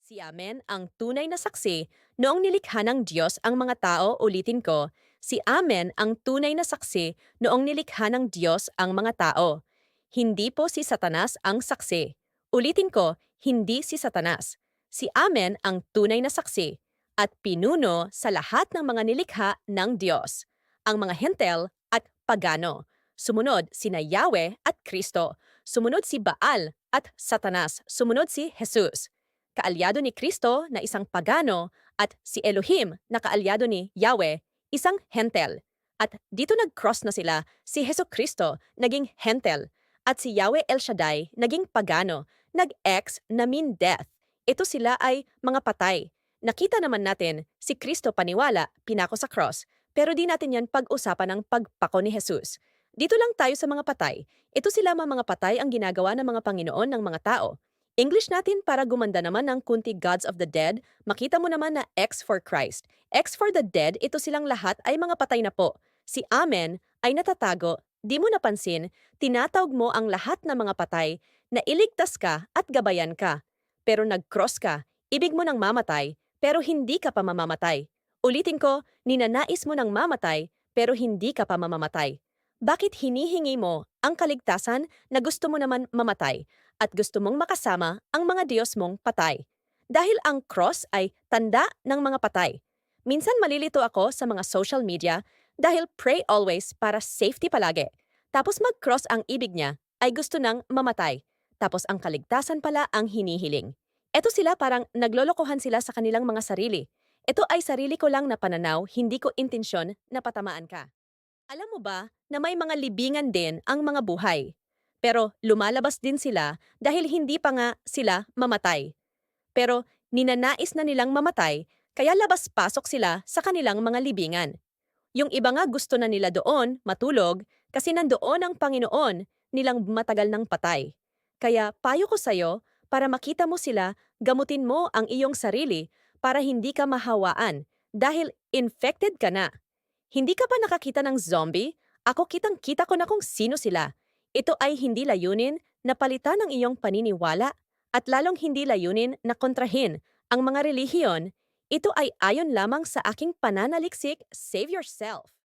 Si Amen ang tunay na saksi noong nilikha ng Diyos ang mga tao, ulitin ko, si Amen ang tunay na saksi noong nilikha ng Diyos ang mga tao. Hindi po si Satanas ang saksi. Ulitin ko, hindi si Satanas. Si Amen ang tunay na saksi at pinuno sa lahat ng mga nilikha ng Diyos, ang mga hentel at pagano. Sumunod sina Yahweh at Kristo. Sumunod si Baal at Satanas. Sumunod si Jesus, kaalyado ni Kristo na isang pagano, at si Elohim na kaalyado ni Yahweh, isang hentel. At dito nag-cross na sila, si Heso Kristo naging hentel, at si Yahweh El Shaddai naging pagano, nag-ex na mean death. Ito sila ay mga patay. Nakita naman natin, si Kristo paniwala, pinako sa cross, pero di natin yan pag-usapan ng pagpako ni Jesus. Dito lang tayo sa mga patay. Ito sila mga patay ang ginagawa ng mga Panginoon ng mga tao. English natin para gumanda naman ng kunti Gods of the Dead, makita mo naman na X for Christ. X for the Dead, ito silang lahat ay mga patay na po. Si Amen ay natatago, di mo napansin, tinatawag mo ang lahat ng mga patay na iligtas ka at gabayan ka. Pero nag-cross ka, ibig mo nang mamatay, pero hindi ka pa mamamatay. Ulitin ko, ninanais mo nang mamatay, pero hindi ka pa mamamatay. Bakit hinihingi mo ang kaligtasan na gusto mo naman mamatay at gusto mong makasama ang mga Diyos mong patay? Dahil ang cross ay tanda ng mga patay. Minsan malilito ako sa mga social media dahil pray always para safety palagi. Tapos mag-cross ang ibig niya ay gusto nang mamatay. Tapos ang kaligtasan pala ang hinihiling. Eto sila, parang naglolokohan sila sa kanilang mga sarili. Ito ay sarili ko lang na pananaw, hindi ko intensyon na patamaan ka. Alam mo ba na may mga libingan din ang mga buhay? Pero lumalabas din sila dahil hindi pa nga sila mamatay. Pero ninanais na nilang mamatay, kaya labas-pasok sila sa kanilang mga libingan. Yung iba nga gusto na nila doon matulog kasi nandoon ang Panginoon nilang matagal ng patay. Kaya payo ko sa'yo, para makita mo sila, gamutin mo ang iyong sarili para hindi ka mahawaan dahil infected ka na. Hindi ka pa nakakita ng zombie? Ako kitang-kita ko na kung sino sila. Ito ay hindi layunin na palitan ang iyong paniniwala at lalong hindi layunin na kontrahin ang mga relihiyon. Ito ay ayon lamang sa aking pananaliksik, save yourself.